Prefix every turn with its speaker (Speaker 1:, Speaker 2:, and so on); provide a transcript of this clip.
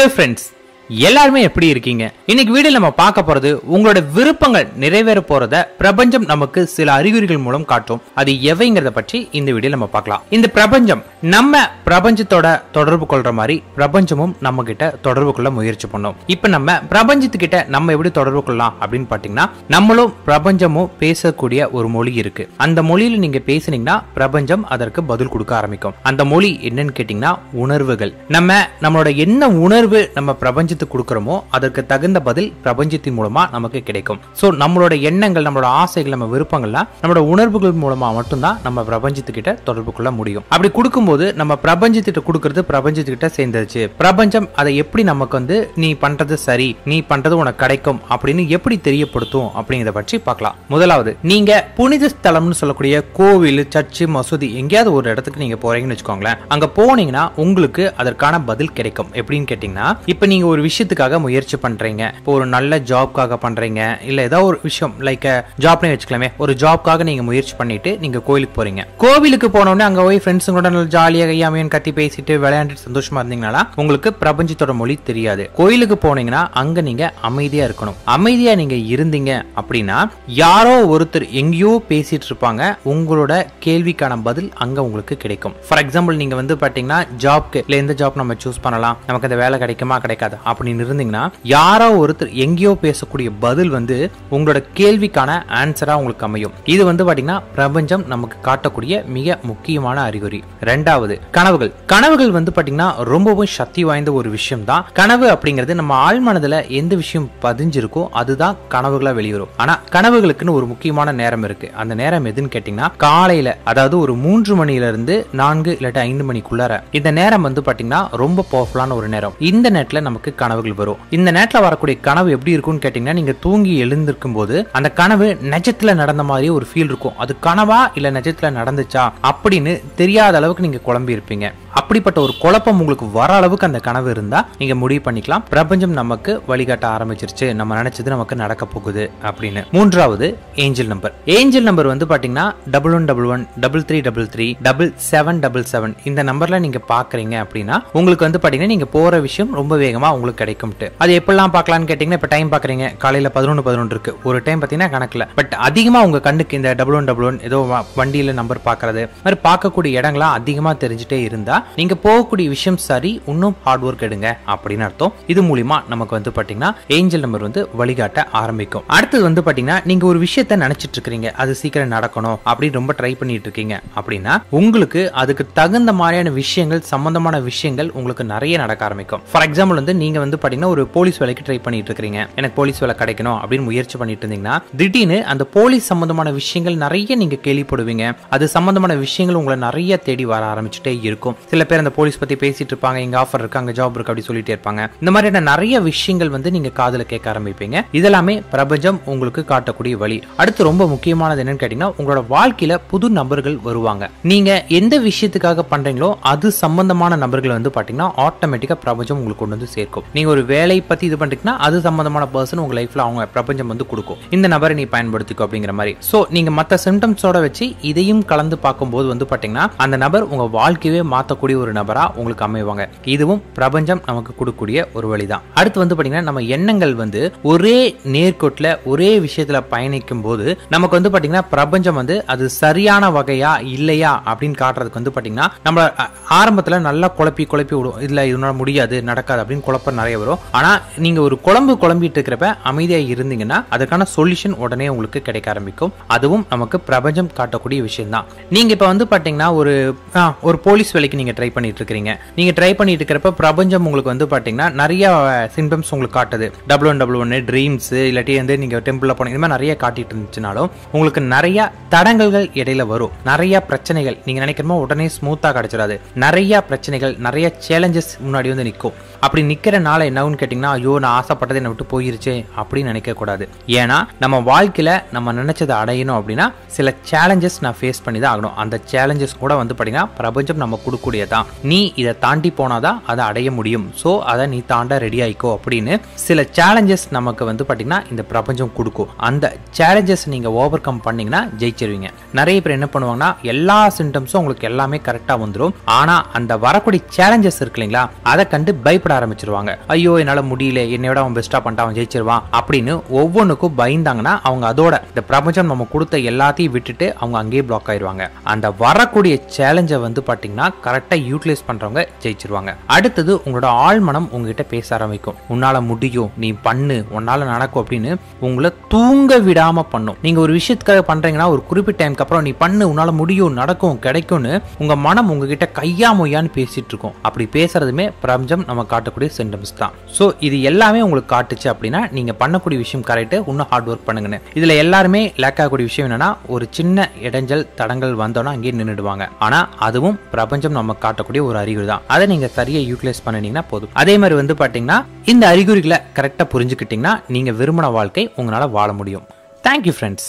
Speaker 1: Hello friends, எல்லாருமே எப்படி இருக்கீங்க? இன்னைக்கு வீடியோல நம்ம பார்க்க போறது உங்களோட விருப்பங்கள் நிறைவேற போறத பிரபஞ்சம் நமக்கு சில அறிகுறிகள் மூலம் காட்டும். அது எவைங்கிறத பற்றி இந்த வீடியோல நம்ம பார்க்கலாம். இந்த பிரபஞ்சம் நம்ம பிரபஞ்சத்தோட தொடர்பு கொள்ற மாதிரி பிரபஞ்சமும் நம்ம கிட்ட தொடர்பு கொள்ள முயற்சி பண்ணும். இப்ப நம்ம பிரபஞ்சத்துக்கிட்ட நம்ம எப்படி தொடர்பு கொள்ளலாம் அப்படின்னு பாத்தீங்கன்னா, நம்மளும் பிரபஞ்சமும் பேசக்கூடிய ஒரு மொழி இருக்கு. அந்த மொழியில நீங்க பேசுனீங்கன்னா பிரபஞ்சம் அதற்கு பதில் கொடுக்க ஆரம்பிக்கும். அந்த மொழி என்னன்னு கேட்டீங்கன்னா உணர்வுகள். நம்மளோட என்ன உணர்வு நம்ம பிரபஞ்சத்துக்கு கொடுக்கிறோமோ அதற்கு தகுந்த பதில் பிரபஞ்சத்தின் மூலமா நமக்கு கிடைக்கும். சோ நம்மளோட எண்ணங்கள், நம்மளோட ஆசைகள், நம்ம விருப்பங்கள்லாம் நம்மளோட உணர்வுகள் மூலமா மட்டும்தான் நம்ம பிரபஞ்சத்துக்கிட்ட தொடர்பு கொள்ள முடியும். அப்படி கொடுக்கும்போது நம்ம பிரபஞ்சத்திட்ட கொடுக்கறது பிரபஞ்சத்துக்கிட்ட சேர்ந்துச்சு. பிரபஞ்சம் அதை எப்படி நமக்கு நீ பண்றது சரி, நீ பண்றது உனக்கு கிடைக்கும் அப்படின்னு எப்படி தெரியப்படுத்தும் அப்படிங்கிறத பற்றி பார்க்கலாம். முதலாவது, நீங்க புனித ஸ்தலம்னு சொல்லக்கூடிய கோவில், சர்ச்சு, மசூதி எங்கேயாவது ஒரு இடத்துக்கு நீங்க போறீங்கன்னு வச்சுக்கோங்களேன். அங்க போனீங்கன்னா உங்களுக்கு அதற்கான பதில் கிடைக்கும். எப்படின்னு கேட்டீங்கன்னா, இப்ப நீங்க ஒரு விஷயத்துக்காக முயற்சி பண்றீங்க, இப்போ ஒரு நல்ல ஜாப்காக பண்றீங்க, இல்ல ஏதாவது ஒரு விஷயம் லைக் ஜாப்னே வச்சுக்கலாமே, ஒரு ஜாப்காக நீங்க முயற்சி பண்ணிட்டு நீங்க கோயிலுக்கு போறீங்க. கோவிலுக்கு போனோடனே அங்க போய் ஃப்ரெண்ட்ஸுங்களோட நல்ல ஜாலியா கையாமையன் கத்தி பேசிட்டு விளையாண்டுட்டு சந்தோஷமா இருந்தீங்கன்னா உங்களுக்கு பிரபஞ்சத்தோட மொழி தெரியாது. கோயிலுக்கு போனீங்கன்னா அங்க நீங்க அமைதியா இருக்கணும். அமைதியா நீங்க இருந்தீங்க அப்படின்னா யாரோ ஒருத்தர் எங்கேயோ பேசிட்டு இருப்பாங்க, உங்களோட கேள்விக்கான பதில் அங்க உங்களுக்கு கிடைக்கும். ஃபார் எக்ஸாம்பிள், நீங்க பாத்தீங்கன்னா ஜாப்க்கு இல்ல எந்த ஜாப் நம்ம சூஸ் பண்ணலாம், நமக்கு அந்த வேலை கிடைக்குமா கிடைக்காது அப்படின்னு இருந்தீங்கன்னா யாரோ ஒருத்தர் எங்கேயோ பேசக்கூடிய பதில் உங்களோட கேள்விக்கான ஆன்சரா உங்களுக்கு அமையும். இது பாத்தீங்கன்னா பிரபஞ்சம் நமக்கு காட்டக்கூடிய மிக முக்கியமான அறிகுறி. ரெண்டாவது, கனவுகள். கனவுகள் பாத்தீங்கன்னா ரொம்பவும் சக்தி வாய்ந்த ஒரு விஷயம் தான். கனவு அப்படிங்கிறது நம்ம ஆழ்மனதுல எந்த விஷயம் பதிஞ்சிருக்கோ அதுதான் கனவுகளா வெளிவரும். ஆனா கனவுகளுக்குன்னு ஒரு முக்கியமான நேரம் இருக்கு. அந்த நேரம் எதுன்னு கேட்டீங்கன்னா காலையில, அதாவது ஒரு 3 மணில இருந்து 4 இல்லாட்டி 5 மணிக்குள்ளார. இந்த நேரம் பாத்தீங்கன்னா ரொம்ப பவர்ஃபுல்லான ஒரு நேரம். இந்த நேரத்துல நமக்கு கனவுகள் வரும். இந்த நேரத்துல வரக்கூடிய கனவு எப்படி இருக்கும்னு கேட்டீங்கன்னா, நீங்க தூங்கி எழுந்திருக்கும் போது அந்த கனவு நிஜத்துல நடந்த மாதிரி ஒரு ஃபீல் இருக்கும். அது கனவா இல்ல நிஜத்துல நடந்துச்சா அப்படின்னு தெரியாத அளவுக்கு நீங்க குழம்பி இருப்பீங்க. அப்படிப்பட்ட ஒரு குழப்பம் உங்களுக்கு வர அளவுக்கு அந்த கனவு இருந்தா நீங்க முடிவு பண்ணிக்கலாம், பிரபஞ்சம் நமக்கு வழிகாட்ட ஆரம்பிச்சிருச்சு, நம்ம நினைச்சது நமக்கு நடக்க போகுது அப்படின்னு. மூன்றாவது, ஏஞ்சல் நம்பர். ஏஞ்சல் நம்பர் பாத்தீங்கன்னா 1111 3333 7777 இந்த நம்பர்ல நீங்க பாக்குறீங்க அப்படின்னா உங்களுக்கு பாத்தீங்கன்னா நீங்க போற விஷயம் ரொம்ப வேகமா உங்களுக்கு கிடைக்கும். அது எப்படிலாம் பார்க்கலாம்னு கேட்டீங்கன்னா, இப்ப டைம் பாக்குறீங்க, காலையில 11:11 இருக்கு. ஒரு டைம் பாத்தீங்கன்னா கணக்குல, பட் அதிகமா உங்க கண்ணுக்கு இந்த 1111 ஏதோ வண்டியில நம்பர் பாக்குறது மாதிரி பார்க்கக்கூடிய இடங்களா அதிகமா தெரிஞ்சுட்டே இருந்தா நீங்க போகக்கூடிய விஷயம் சரி, இன்னும் ஹார்ட் ஒர்க் எடுங்க அப்படின்னு அர்த்தம். இது மூலியமா நமக்கு பாத்தீங்கன்னா ஏஞ்சல் நம்பர் வழிகாட்ட ஆரம்பிக்கும். அடுத்தது பாத்தீங்கன்னா, நீங்க ஒரு விஷயத்த நினைச்சிட்டு இருக்கீங்க, அது சீக்கிரம் நடக்கணும் அப்படின்னு ரொம்ப ட்ரை பண்ணிட்டு இருக்கீங்க அப்படின்னா உங்களுக்கு அதுக்கு தகுந்த மாதிரியான விஷயங்கள், சம்பந்தமான விஷயங்கள் உங்களுக்கு நிறைய நடக்க ஆரம்பிக்கும். ஃபார் எக்ஸாம்பிள், நீங்க பாத்தீங்கன்னா ஒரு போலீஸ் வேலைக்கு ட்ரை பண்ணிட்டு இருக்கீங்க, எனக்கு போலீஸ் வேலை கிடைக்கணும் அப்படின்னு முயற்சி பண்ணிட்டு இருந்தீங்கன்னா திடீர்னு அந்த போலீஸ் சம்பந்தமான விஷயங்கள் நிறைய நீங்க கேள்விப்படுவீங்க. அது சம்பந்தமான விஷயங்கள் உங்களை நிறைய தேடி வர ஆரம்பிச்சுட்டே இருக்கும். சில பேர் அந்த போலீஸ் பத்தி பேசிட்டு இருப்பாங்க, இங்க ஆஃபர் இருக்கு, அங்க ஜாப் இருக்கு அப்படி சொல்லிட்டே இருப்பாங்க. இந்த மாதிரியான நிறைய விஷயங்கள் நீங்க காதுல கேட்க ஆரம்பிப்பீங்க. இதெல்லாமே பிரபஞ்சம் உங்களுக்கு காட்டக்கூடிய வழி. அடுத்து ரொம்ப முக்கியமானது என்னன்னு கேட்டீங்கன்னா, உங்களோட வாழ்க்கையில புது நபர்கள் வருவாங்க. நீங்க எந்த விஷயத்துக்காக பண்றீங்களோ அது சம்பந்தமான நபர்கள் பாத்தீங்கன்னா ஆட்டோமேட்டிக்கா பிரபஞ்சம் உங்களுக்கு கொண்டு சேர்க்கும். நீங்க ஒரு வேலை பத்தி இது பண்றீங்கன்னா அது சம்பந்தமான பர்சன் உங்க லைஃப்ல அவங்க பிரபஞ்சம் கொடுக்கும், இந்த நபரை நீ பயன்படுத்திக்கோ அப்படிங்கிற மாதிரி. சோ நீங்க மத்த சிம்டம்ஸோட வச்சு இதையும் கலந்து பார்க்கும்போது பாத்தீங்கன்னா அந்த நபர் உங்க வாழ்க்கையே மாத்தக்கூடிய ஒரு நபரா உங்களுக்கு அமைவாங்க. இதுவும் பிரபஞ்சம் நமக்கு கொடுக்கக்கூடிய ஒரு வழிதான். அடுத்து பாத்தீங்கன்னா, நம்ம எண்ணங்கள் ஒரே நேர்கோட்டுல ஒரே விஷயத்துல பயணிக்கும் போது நமக்கு பாத்தீங்கன்னா பிரபஞ்சம் அது சரியான வகையா இல்லையா அப்படின்னு காட்டுறதுக்கு பாத்தீங்கன்னா நம்ம ஆரம்பத்துல நல்லா குழப்பி விடும். இல்ல இதனால முடியாது, நடக்காது அப்படின்னு குழப்பம் நிறைய வரும். ஆனா நீங்க ஒரு குழம்பிட்டு இருக்கிறப்ப அமைதியா இருந்தீங்கன்னா அதுக்கான சொல்யூஷன் உடனே உங்களுக்கு கிடைக்க ஆரம்பிக்கும். அதுவும் நமக்கு பிரபஞ்சம் காட்டக்கூடிய விஷயம் தான். நீங்க இப்ப பாத்தீங்கன்னா ஒரு போலீஸ் வேலைக்கு நீங்க ட்ரை பண்ணிட்டு இருக்கீங்க. நீங்க ட்ரை பண்ணிட்டு இருக்கிறப்ப பிரபஞ்சம் உங்களுக்கு பாத்தீங்கன்னா நிறைய சிம்டம்ஸ் உங்களுக்கு காட்டுது. 1111 ட்ரீம்ஸ் இல்லாட்டி நீங்க டெம்பிள்ல போனீங்க, இந்த மாதிரி நிறைய காட்டிட்டு இருந்துச்சுனாலும் உங்களுக்கு நிறைய தடங்கல்கள் இடையில வரும். நிறைய பிரச்சனைகள் நீங்க நினைக்கிறமோ உடனே ஸ்மூத்தா கிடைச்சிடாது. நிறைய பிரச்சனைகள், நிறைய சேலஞ்சஸ் முன்னாடி நிற்கும். அப்படி நிக்கிறனால என்னன்னு கேட்டீங்கன்னா, ஐயோ நான் ஆசைப்பட்டதை என்னை விட்டு போயிருச்சே அப்படின்னு நினைக்க கூடாது. ஏன்னா நம்ம வாழ்க்கையில நம்ம நினைச்சதை அடையணும் அப்படின்னா சில சேலஞ்சஸ் நான் ஃபேஸ் பண்ணி தான் ஆகணும். அந்த சேலஞ்சஸ் கூட பாத்தீங்கன்னா பிரபஞ்சம் நம்ம கொடுக்கக்கூடியதான். நீ இதை தாண்டி போனாதான் அதை அடைய முடியும். சோ அதை நீ தாண்ட ரெடி ஆயிக்கோ அப்படின்னு சில சேலஞ்சஸ் நமக்கு பாத்தீங்கன்னா இந்த பிரபஞ்சம் கொடுக்கும். அந்த சேலஞ்சஸ் நீங்க ஓவர் கம் பண்ணீங்கன்னா ஜெயிச்சிருவீங்க. நிறைய பேர் என்ன பண்ணுவாங்கன்னா, எல்லா சிம்டம்ஸும் உங்களுக்கு எல்லாமே கரெக்டா வந்துடும். ஆனா அந்த வரக்கூடிய சேலஞ்சஸ் இருக்கு இல்லைங்களா, அதை கண்டு பயப்பட ஆரம்பிச்சிருவாங்க. ஐயோ என்னால முடியல, என்னையோட அவன் பெஸ்டா பண்ணிட்டு அவன் ஜெயிச்சிருவான் அப்படின்னு ஒவ்வொன்றுக்கும் பயந்தாங்கன்னா அவங்க அதோட இந்த பிரபஞ்சம் நம்ம கொடுத்த எல்லாத்தையும் விட்டுட்டு அவங்க அங்கேயே பிளாக் ஆயிருவாங்க. அந்த வரக்கூடிய சேலஞ்சை பாத்தீங்கன்னா கரெக்டா யூட்டிலைஸ் பண்றவங்க ஜெயிச்சிருவாங்க. அடுத்தது உங்களோட ஆழ்மனம் உங்ககிட்ட பேச ஆரம்பிக்கும். உன்னால முடியும், நீ பண்ணு, உன்னால நடக்கும் அப்படின்னு உங்களை தூங்க விடாம பண்ணும். நீங்க ஒரு விஷயத்துக்காக பண்றீங்கன்னா ஒரு குறிப்பிட்ட டைம்க்கு அப்புறம் நீ பண்ணு, உன்னால முடியும், நடக்கும், கிடைக்கும்னு உங்க மனம் உங்ககிட்ட கையா மொய்யான்னு பேசிட்டு இருக்கும். அப்படி பேசுறதுமே பிரபஞ்சம் நம்ம காட்டக்கூடிய சிம்டம்ஸ் தான். சோ இது எல்லாமே உங்களுக்கு காட்டுச்சு அப்படின்னா நீங்க பண்ணக்கூடிய விஷயம் கரெக்ட், இன்னும் ஹார்ட் ஒர்க் பண்ணுங்கன்னு. இதுல எல்லாருமே லேக் ஆகக்கூடிய விஷயம் என்னன்னா ஒரு சின்ன இடைஞ்சல் தடங்கள் வந்தோம்னா அங்கேயே நின்றுடுவாங்க. ஆனா அதுவும் பிரபஞ்சம் நம்ம காட்டக்கூடிய ஒரு அறிகுறி தான். அதை நீங்க சரியா யூட்டிலைஸ் பண்ணினீங்கன்னா போதும். அதே மாதிரி பாத்தீங்கன்னா இந்த அறிகுறிகளை கரெக்டா புரிஞ்சுக்கிட்டீங்கன்னா நீங்க விரும்பின வாழ்க்கை உங்களால வாழ முடியும். Thank you friends.